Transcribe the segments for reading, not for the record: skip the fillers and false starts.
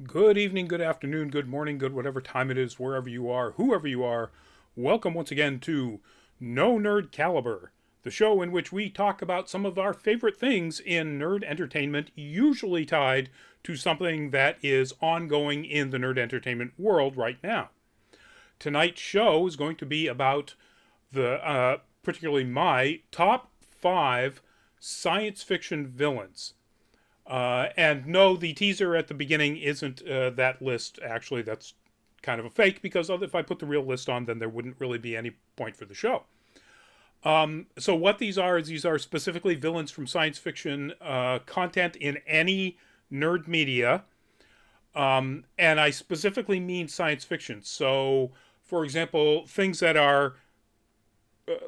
Good evening, good afternoon, good morning, good whatever time it is, wherever you are, whoever you are. Welcome once again to No Nerd Caliber, the show in which we talk about some of our favorite things in nerd entertainment, usually tied to something that is ongoing in the nerd entertainment world right now. Tonight's show is going to be about particularly my top five science fiction villains. And no, the teaser at the beginning isn't that list. Actually, that's kind of a fake because if I put the real list on, then there wouldn't really be any point for the show. So what these are is these are specifically villains from science fiction content in any nerd media. And I specifically mean science fiction. So, for example, things that are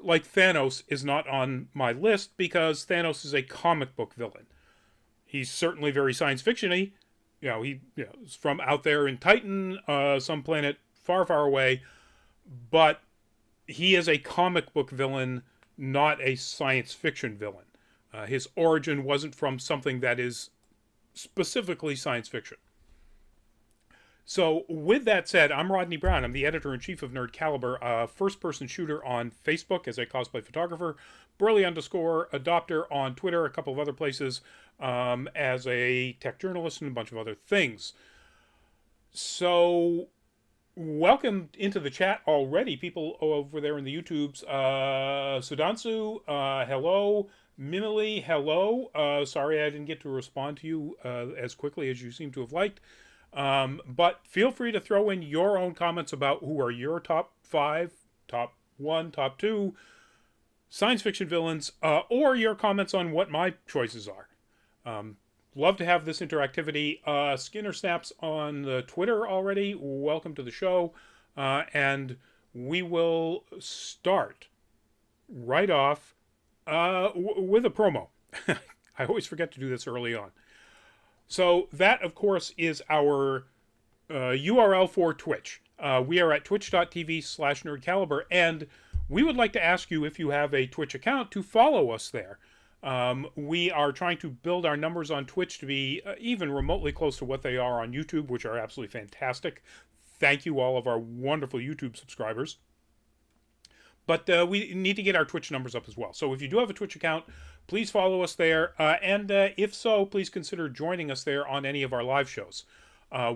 like Thanos is not on my list because Thanos is a comic book villain. He's certainly very science fiction-y. He's from out there in Titan, some planet far, far away. But he is a comic book villain, not a science fiction villain. His origin wasn't from something that is specifically science fiction. So, with that said, I'm Rodney Brown. I'm the editor-in-chief of Nerd Caliber, a first-person shooter on Facebook as a cosplay photographer, Burley_adopter on Twitter, a couple of other places, as a tech journalist, and a bunch of other things. So, welcome into the chat already, people over there in the YouTubes. Sudansu, hello. Mimily, hello. Sorry I didn't get to respond to you as quickly as you seem to have liked. But feel free to throw in your own comments about who are your top five, top one, top two science fiction villains, or your comments on what my choices are. Love to have this interactivity. Skinner Snaps on the Twitter already. Welcome to the show. And we will start right off with a promo. I always forget to do this early on. So that, of course, is our URL for Twitch. We are at twitch.tv/nerdcaliber, and we would like to ask you, if you have a Twitch account, to follow us there. We are trying to build our numbers on Twitch to be even remotely close to what they are on YouTube, which are absolutely fantastic. Thank you, all of our wonderful YouTube subscribers. But we need to get our Twitch numbers up as well. So if you do have a Twitch account, please follow us there. And if so, please consider joining us there on any of our live shows.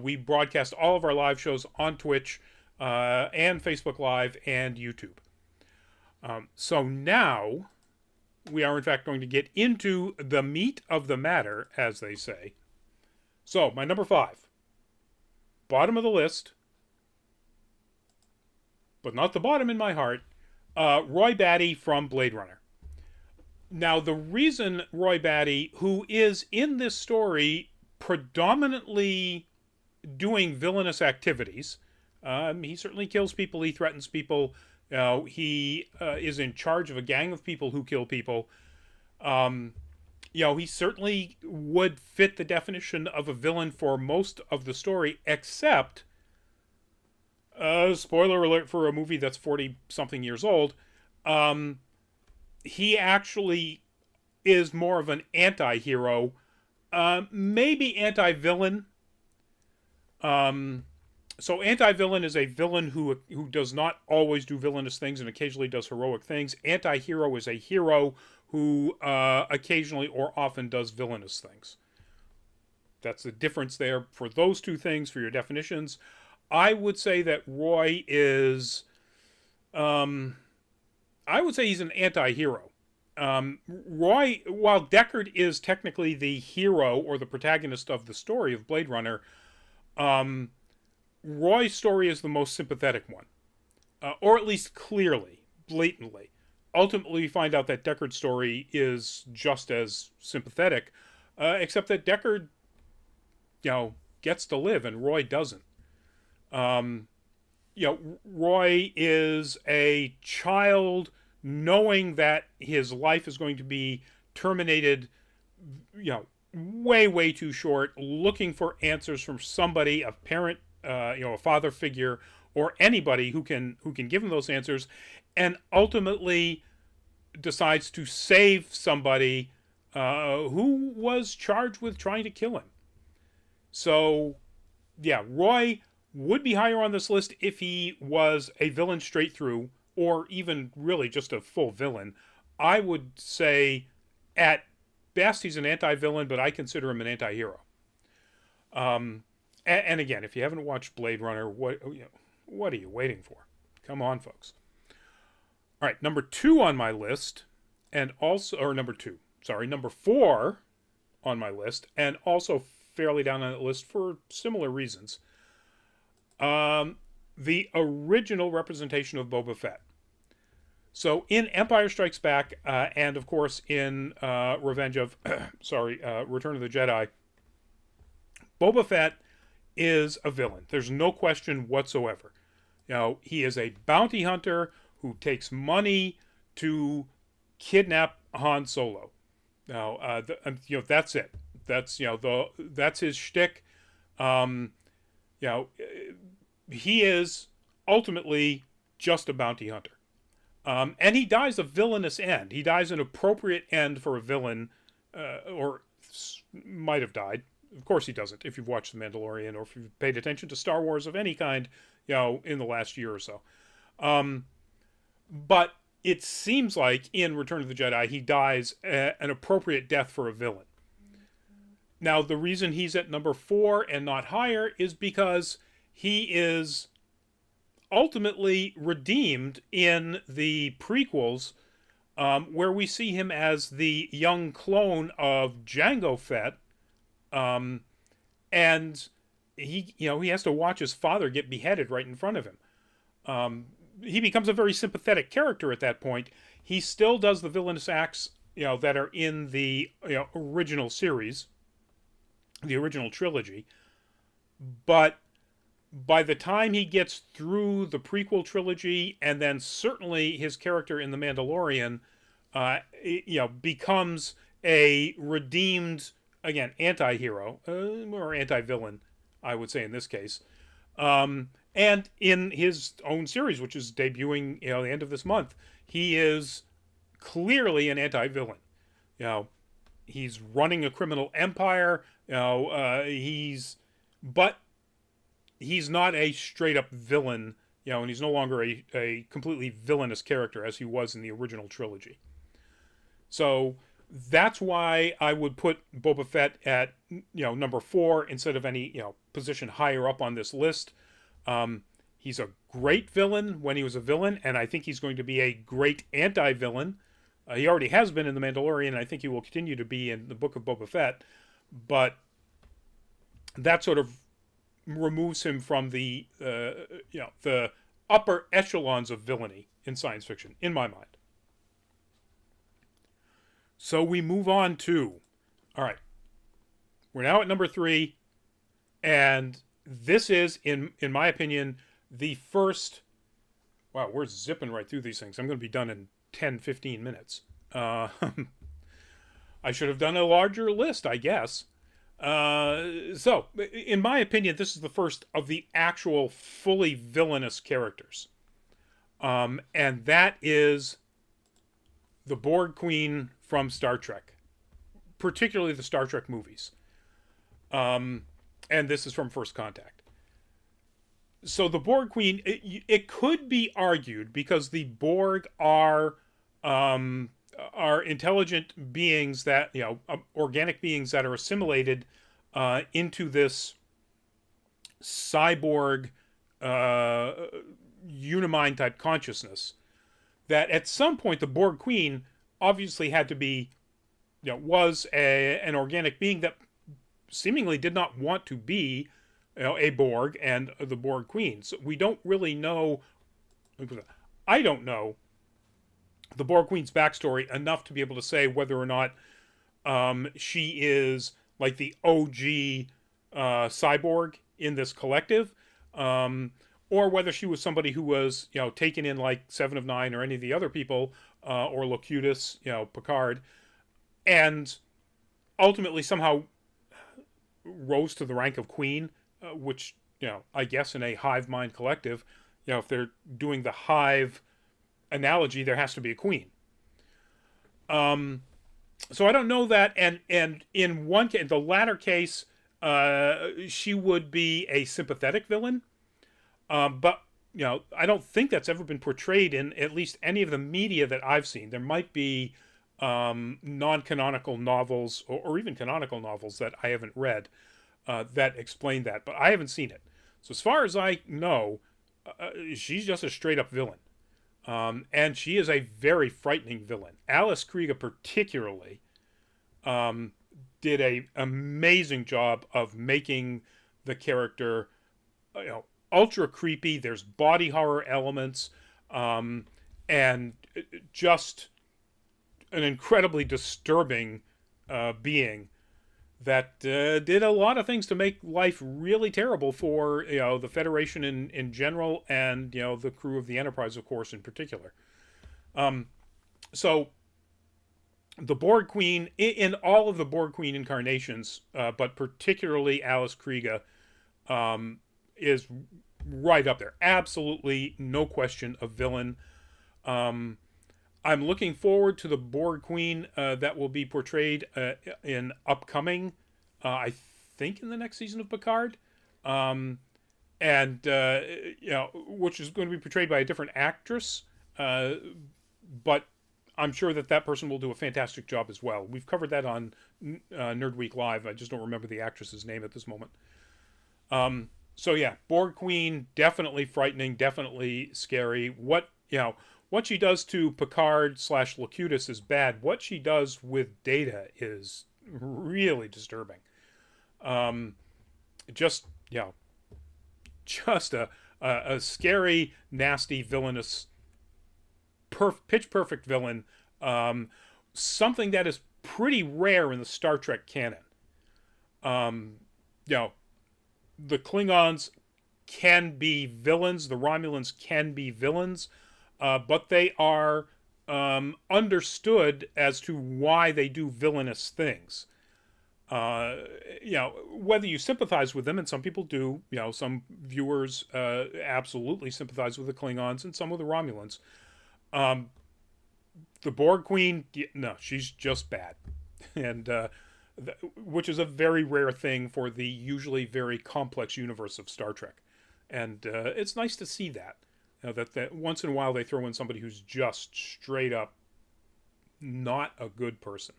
We broadcast all of our live shows on Twitch and Facebook Live and YouTube. So now we are, in fact, going to get into the meat of the matter, as they say. So, my number five. Bottom of the list, but not the bottom in my heart. Roy Batty from Blade Runner. Now, the reason Roy Batty, who is in this story predominantly doing villainous activities, he certainly kills people, he threatens people, he is in charge of a gang of people who kill people. He certainly would fit the definition of a villain for most of the story, except... spoiler alert for a movie that's 40-something years old. He actually is more of an anti-hero. Maybe anti-villain. So anti-villain is a villain who does not always do villainous things and occasionally does heroic things. Anti-hero is a hero who occasionally or often does villainous things. That's the difference there for those two things, for your definitions. I would say that Roy is... I would say he's an anti-hero. Roy, while Deckard is technically the hero or the protagonist of the story of Blade Runner, Roy's story is the most sympathetic one. Or at least clearly, blatantly. Ultimately, we find out that Deckard's story is just as sympathetic, except that Deckard, gets to live and Roy doesn't. Roy is a child knowing that his life is going to be terminated, way, way too short, looking for answers from somebody, a parent, a father figure, or anybody who can give him those answers, and ultimately decides to save somebody who was charged with trying to kill him. So yeah, Roy would be higher on this list if he was a villain straight through, or even really just a full villain. I would say at best he's an anti-villain, but I consider him an anti-hero. And again, if you haven't watched Blade Runner, what are you waiting for? Come on, folks. All right, number 2 on my list, and also, or number 2, sorry, number 4 on my list, and also fairly down on the list for similar reasons. The original representation of Boba Fett. So in Empire Strikes Back, and of course in Revenge of, Return of the Jedi, Boba Fett is a villain. There's no question whatsoever. He is a bounty hunter who takes money to kidnap Han Solo. That's it. That's his shtick. He is ultimately just a bounty hunter. And he dies a villainous end. He dies an appropriate end for a villain, or might have died. Of course he doesn't, if you've watched The Mandalorian or if you've paid attention to Star Wars of any kind, in the last year or so. But it seems like in Return of the Jedi, he dies an appropriate death for a villain. Now, the reason he's at number 4 and not higher is because he is ultimately redeemed in the prequels, where we see him as the young clone of Jango Fett, and he has to watch his father get beheaded right in front of him. He becomes a very sympathetic character at that point. He still does the villainous acts, that are in the original series, the original trilogy, but by the time he gets through the prequel trilogy, and then certainly his character in The Mandalorian, becomes a redeemed, again, anti-hero, or anti-villain, I would say in this case. And in his own series, which is debuting, the end of this month, he is clearly an anti-villain. He's running a criminal empire. But he's not a straight up villain, and he's no longer a completely villainous character as he was in the original trilogy. So that's why I would put Boba Fett at, number 4 instead of any, position higher up on this list. He's a great villain when he was a villain, and I think he's going to be a great anti-villain. He already has been in The Mandalorian, and I think he will continue to be in the Book of Boba Fett. But that sort of removes him from the upper echelons of villainy in science fiction, in my mind. So we move on to, all right, we're now at number 3, and this is, in my opinion, the first, wow, we're zipping right through these things. I'm going to be done in 10, 15 minutes. I should have done a larger list, I guess. So, in my opinion, this is the first of the actual fully villainous characters. And that is the Borg Queen from Star Trek. Particularly the Star Trek movies. And this is from First Contact. So the Borg Queen, it could be argued, because the Borg are intelligent beings that, organic beings that are assimilated into this cyborg unimind type consciousness, that at some point the Borg Queen obviously had to be, was an organic being that seemingly did not want to be, a Borg and the Borg Queen. So we don't really know, I don't know the Borg Queen's backstory enough to be able to say whether or not she is like the OG cyborg in this collective, or whether she was somebody who was, taken in like Seven of Nine or any of the other people, or Locutus, Picard, and ultimately somehow rose to the rank of queen, which, I guess in a hive mind collective, if they're doing the hive analogy, there has to be a queen. So I don't know that, and in one case, the latter case, she would be a sympathetic villain. But I don't think that's ever been portrayed in at least any of the media that I've seen. There might be non-canonical novels or even canonical novels that I haven't read that explain that, but I haven't seen it. So as far as I know, she's just a straight up villain. And she is a very frightening villain. Alice Krige particularly did a amazing job of making the character, ultra creepy. There's body horror elements, and just an incredibly disturbing being that did a lot of things to make life really terrible for the Federation in general, and the crew of the Enterprise, of course, in particular. So the Borg Queen, in all of the Borg Queen incarnations, but particularly Alice Krige, is right up there. Absolutely, no question, a villain. I'm looking forward to the Borg Queen that will be portrayed in upcoming, I think, in the next season of Picard, and which is going to be portrayed by a different actress, but I'm sure that person will do a fantastic job as well. We've covered that on Nerd Week Live. I just don't remember the actress's name at this moment. So yeah, Borg Queen, definitely frightening, definitely scary. What she does to Picard / Locutus is bad. What she does with Data is really disturbing. Just a scary, nasty, villainous, pitch perfect villain. Something that is pretty rare in the Star Trek canon. The Klingons can be villains. The Romulans can be villains. But they are understood as to why they do villainous things. Whether you sympathize with them, and some people do, some viewers absolutely sympathize with the Klingons and some with the Romulans. The Borg Queen, no, she's just bad. And which is a very rare thing for the usually very complex universe of Star Trek. And it's nice to see that. That once in a while they throw in somebody who's just straight up not a good person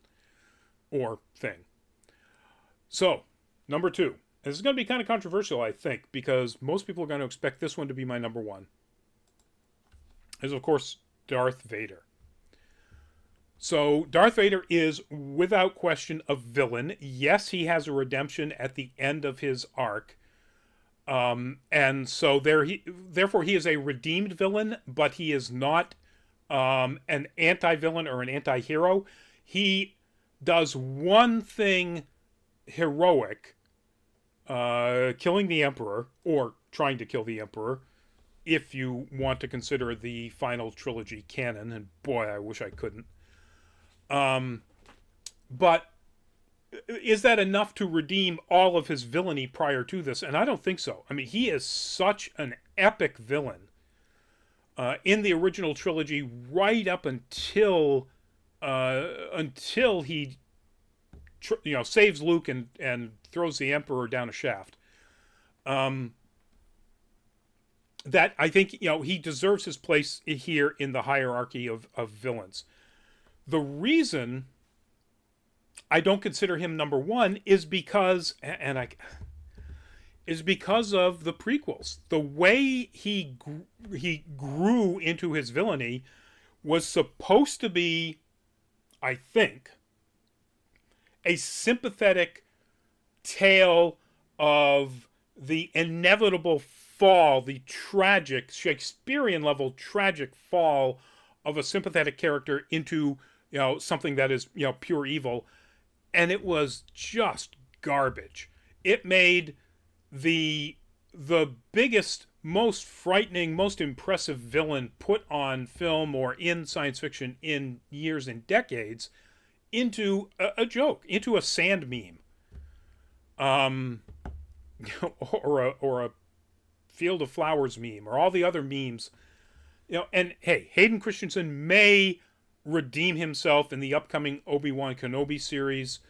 or thing. So, number 2. This is going to be kind of controversial, I think, because most people are going to expect this one to be my number 1. Is, of course, Darth Vader. So, Darth Vader is, without question, a villain. Yes, he has a redemption at the end of his arc. And so therefore he is a redeemed villain, but he is not an anti-villain or an anti-hero. He does one thing heroic, killing the Emperor, or trying to kill the Emperor, if you want to consider the final trilogy canon, and boy, I wish I couldn't. But is that enough to redeem all of his villainy prior to this? And I don't think so. I mean, he is such an epic villain in the original trilogy, right up until he saves Luke and throws the Emperor down a shaft. That I think he deserves his place here in the hierarchy of villains. The reason I don't consider him number 1 is because of the prequels. The way he grew into his villainy was supposed to be, I think, a sympathetic tale of the inevitable fall, the tragic, Shakespearean level tragic fall of a sympathetic character into something that is pure evil. And it was just garbage. It made the biggest, most frightening, most impressive villain put on film or in science fiction in years and decades into a joke, into a sand meme, or a Field of Flowers meme, or all the other memes. And hey, Hayden Christensen may redeem himself in the upcoming Obi-Wan Kenobi series.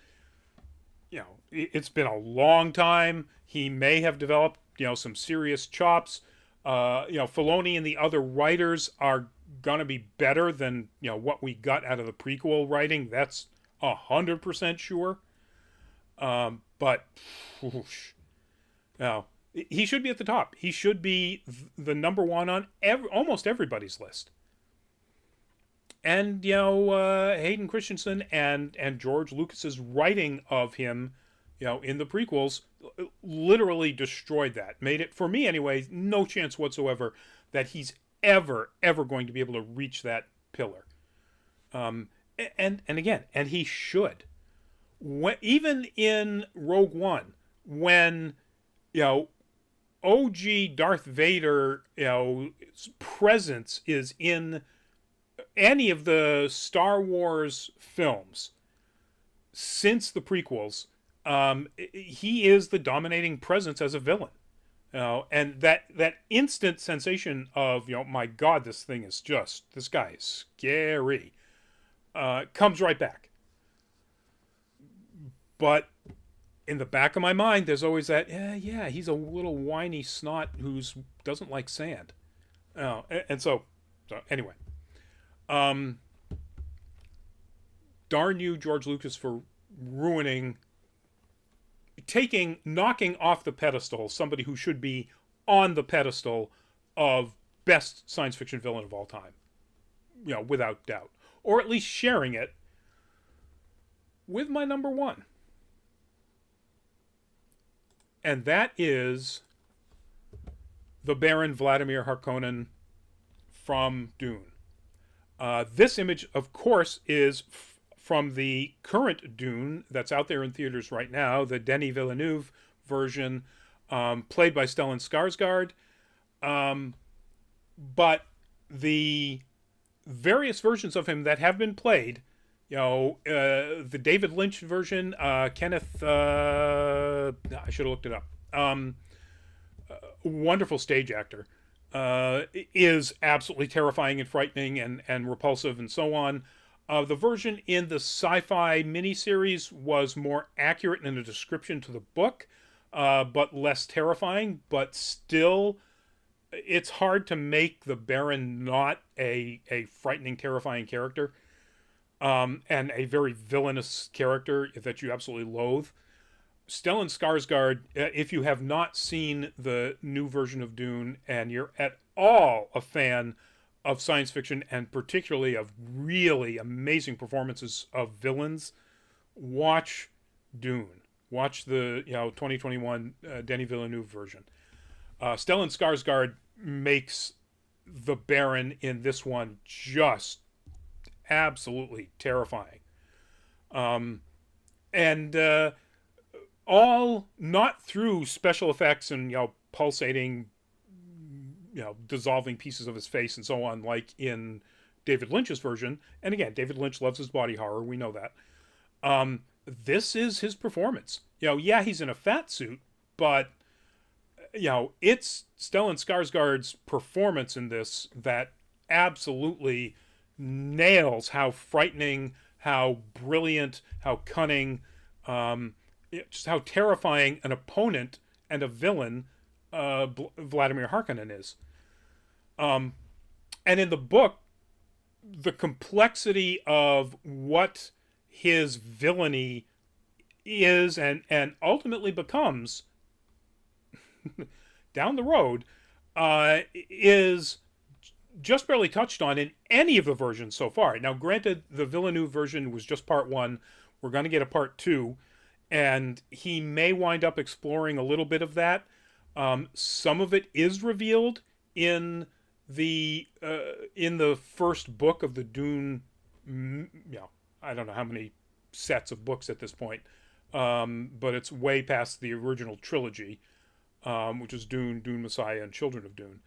it's been a long time. He may have developed, some serious chops. Filoni and the other writers are gonna be better than what we got out of the prequel writing. That's 100% sure. But whoosh, no, he should be at the top. He should be the number one on almost everybody's list. And Hayden Christensen and George Lucas's writing of him, in the prequels, literally destroyed that. Made it, for me anyway, no chance whatsoever that he's ever going to be able to reach that pillar. And again, and he should. Even in Rogue One, when OG Darth Vader, presence is in any of the Star Wars films since the prequels, he is the dominating presence as a villain. And that instant sensation of, my God, this guy is scary, comes right back. But in the back of my mind, there's always that, yeah, he's a little whiny snot who doesn't like sand. And so anyway. Darn you, George Lucas, for knocking off the pedestal somebody who should be on the pedestal of best science fiction villain of all time, without doubt, or at least sharing it with my number one, and that is the Baron Vladimir Harkonnen from Dune. This image, of course, is from the current Dune that's out there in theaters right now, the Denis Villeneuve version, played by Stellan Skarsgård. But the various versions of him that have been played, the David Lynch version, Kenneth, I should have looked it up, wonderful stage actor, is absolutely terrifying and frightening and repulsive and so on. The version in the Sci-Fi miniseries was more accurate in a description to the book, but less terrifying. But still, it's hard to make the Baron not a frightening, terrifying character, and a very villainous character that you absolutely loathe. Stellan Skarsgård, if you have not seen the new version of Dune and you're at all a fan of science fiction and particularly of really amazing performances of villains, watch Dune. Watch the 2021 Denis Villeneuve version. Stellan Skarsgård makes the Baron in this one just absolutely terrifying. And all not through special effects and pulsating, dissolving pieces of his face and so on, like in David Lynch's version. And again, David Lynch loves his body horror, we know that. This is his performance. Yeah, he's in a fat suit, but it's Stellan Skarsgård's performance in this that absolutely nails how frightening, how brilliant, how cunning, just how terrifying an opponent and a villain Vladimir Harkonnen is. And in the book, the complexity of what his villainy is and ultimately becomes down the road is just barely touched on in any of the versions so far. Now, granted, the Villeneuve version was just part one. We're going to get a part two, and he may wind up exploring a little bit of that. Some of it is revealed in the first book of the Dune. I don't know how many sets of books at this point, but it's way past the original trilogy, which is Dune, Dune Messiah, and Children of Dune.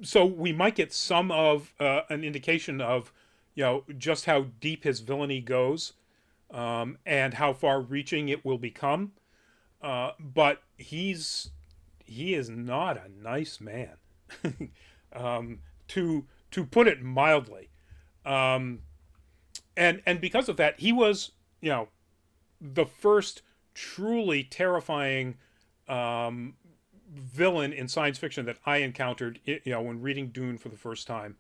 So we might get some of an indication of just how deep his villainy goes, and how far-reaching it will become. But he is not a nice man, to put it mildly. And because of that, he was you know, the first truly terrifying villain in science fiction that I encountered, when reading Dune for the first time.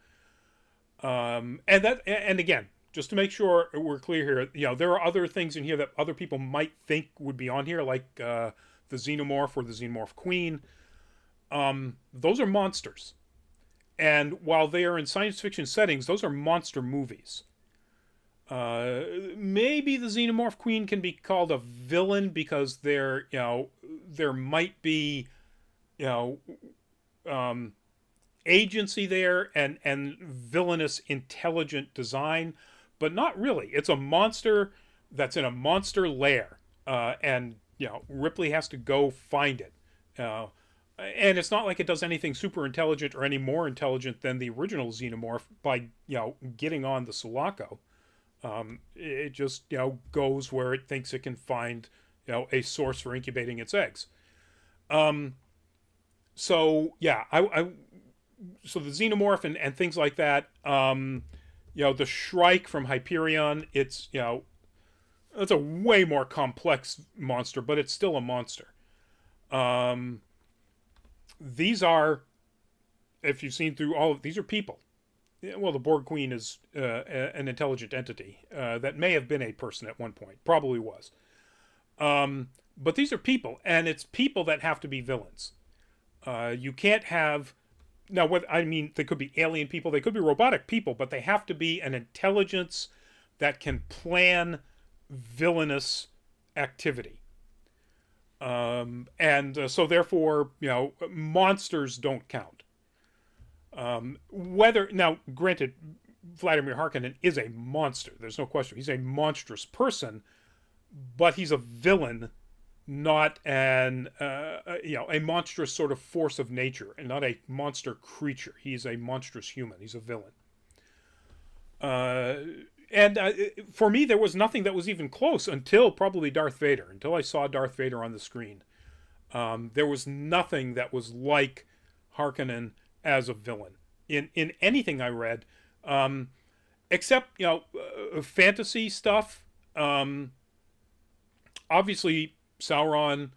And again, just to make sure we're clear here, there are other things in here that other people might think would be on here, like the Xenomorph or the Xenomorph Queen. Those are monsters. And while they are in science fiction settings, those are monster movies. Maybe the Xenomorph Queen can be called a villain because there might be, you know, agency there and villainous intelligent design, but not really. It's a monster that's in a monster lair, and Ripley has to go find it. And it's not like it does anything super intelligent or any more intelligent than the original Xenomorph by getting on the Sulaco. It just goes where it thinks it can find a source for incubating its eggs. So yeah, so the Xenomorph and things like that. The Shrike from Hyperion. It's it's a way more complex monster, but it's still a monster. These are, if you've seen through all of these, are people. Well, the Borg Queen is an intelligent entity that may have been a person at one point, probably was. But these are people, and it's people that have to be villains. You can't have, now what I mean, they could be alien people, they could be robotic people, but they have to be an intelligence that can plan villainous activity. So therefore, monsters don't count. Now, granted, Vladimir Harkonnen is a monster. There's no question. He's a monstrous person, but he's a villain, not a monstrous sort of force of nature, and not a monster creature. He's a monstrous human. He's a villain. For me, there was nothing that was even close until probably Darth Vader. Until I saw Darth Vader on the screen, there was nothing that was like Harkonnen as a villain in anything I read, except fantasy stuff. Obviously, Sauron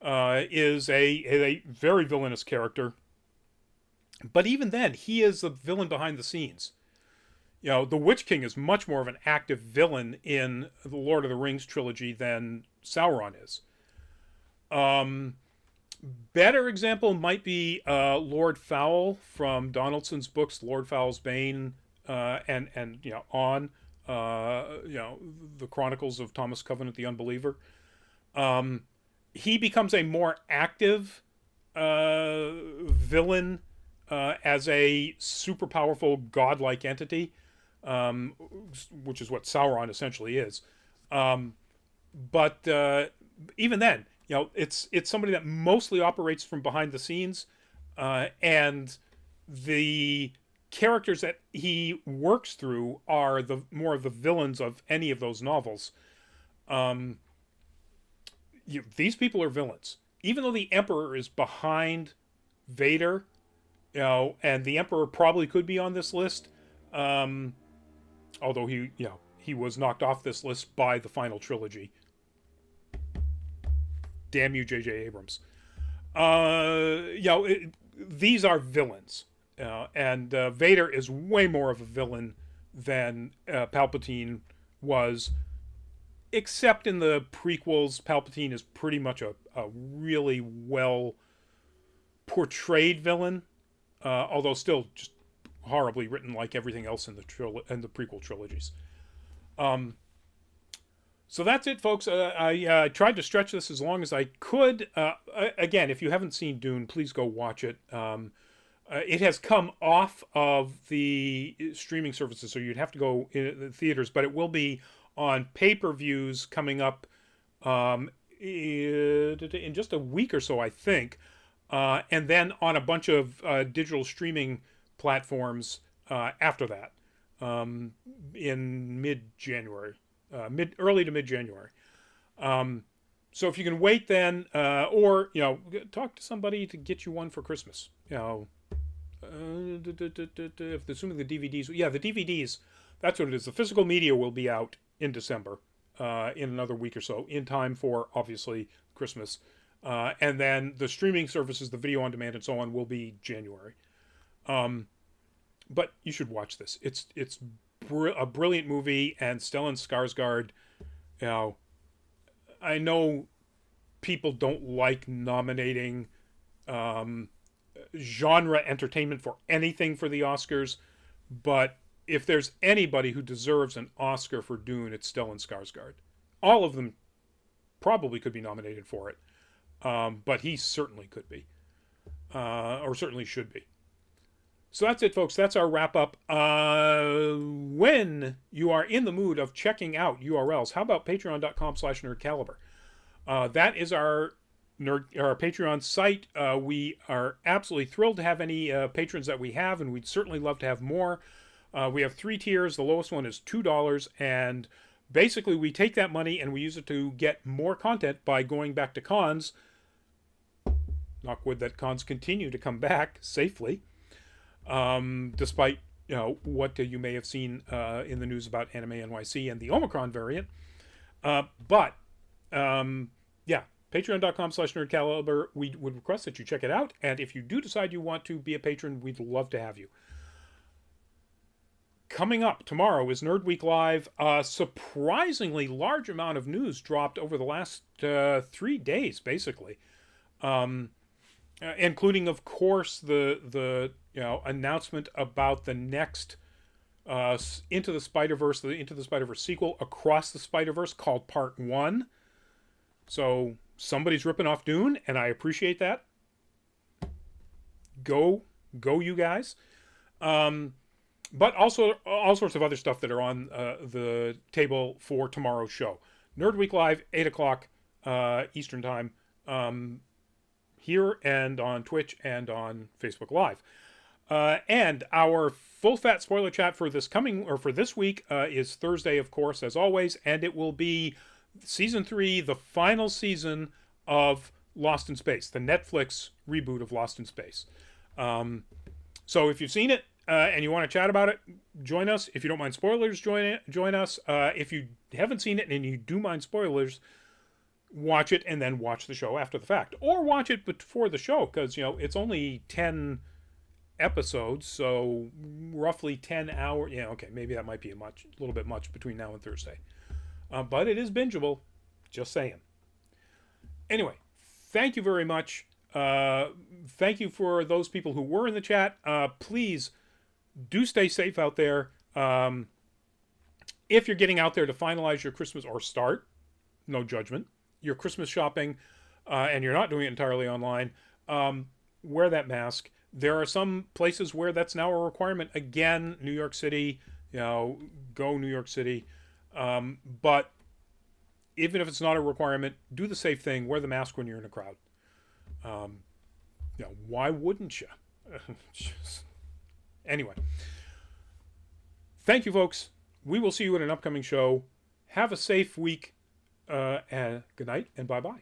is a very villainous character, but even then, he is the villain behind the scenes. The Witch King is much more of an active villain in the Lord of the Rings trilogy than Sauron is. Better example might be Lord Fowl from Donaldson's books, Lord Fowl's Bane, and on the Chronicles of Thomas Covenant the Unbeliever. He becomes a more active villain as a super powerful godlike entity, which is what Sauron essentially is. But even then, it's somebody that mostly operates from behind the scenes, and the characters that he works through are the more of the villains of any of those novels. These people are villains, even though the Emperor is behind Vader, and the Emperor probably could be on this list, although he was knocked off this list by the final trilogy. Damn you, J.J. Abrams. These are villains. And Vader is way more of a villain than Palpatine was. Except in the prequels, Palpatine is pretty much a really well portrayed villain. Although still just horribly written like everything else in the prequel trilogies. So that's it, folks. I tried to stretch this as long as I could. Again, if you haven't seen Dune, please go watch it. It has come off of the streaming services, so you'd have to go in the theaters, but it will be on pay-per-views coming up in just a week or so, I think. And then on a bunch of digital streaming platforms after that, in mid-January. Early to mid-January. So if you can wait then, or talk to somebody to get you one for Christmas. If assuming the DVDs, the DVDs, that's what it is. The physical media will be out in December. in another week or so, in time for, obviously, Christmas. And then the streaming services, the video on demand and so on, will be January. But you should watch this. It's a brilliant movie, and Stellan Skarsgård, you know, I know people don't like nominating genre entertainment for anything for the Oscars, but if there's anybody who deserves an Oscar for Dune, it's Stellan Skarsgård. All of them probably could be nominated for it, but he certainly could be, or certainly should be. So that's it, folks. That's our wrap up. When you are in the mood of checking out URLs, how about patreon.com/nerdcaliber? That is our Patreon site. We are absolutely thrilled to have any patrons that we have, and we'd certainly love to have more. We have 3 tiers. The lowest one is $2, and basically we take that money and we use it to get more content by going back to cons. Knock wood that cons continue to come back safely. Despite what you may have seen in the news about Anime NYC and the Omicron variant. But patreon.com/nerdcaliber. We would request that you check it out. And if you do decide you want to be a patron, we'd love to have you. Coming up tomorrow is Nerd Week Live. A surprisingly large amount of news dropped over the last 3 days, basically. Including, of course, the announcement about the next Into the Spider-Verse, the Into the Spider-Verse sequel, Across the Spider-Verse, called Part 1. So somebody's ripping off Dune, and I appreciate that. Go you guys. But also all sorts of other stuff that are on the table for tomorrow's show. Nerd Week Live, 8 o'clock Eastern Time. Here and on Twitch and on Facebook Live. And our full fat spoiler chat for this week is Thursday, of course, as always, and it will be season 3, the final season of Lost in Space, the Netflix reboot of Lost in Space. So if you've seen it and you want to chat about it, join us. If you don't mind spoilers, join us. If you haven't seen it and you do mind spoilers, watch it and then watch the show after the fact, or watch it before the show, because it's only 10 episodes, so roughly 10 hours. Maybe that might be a little bit much between now and Thursday, but it is bingeable, just saying. Anyway, thank you very much. Thank you for those people who were in the chat. Please do stay safe out there. If you're getting out there to finalize your Christmas, or start, no judgment, your Christmas shopping, and you're not doing it entirely online, wear that mask. There are some places where that's now a requirement. Again, New York City, go New York City. But even if it's not a requirement, do the safe thing. Wear the mask when you're in a crowd. Why wouldn't you? Anyway, thank you, folks. We will see you at an upcoming show. Have a safe week. And good night and bye-bye.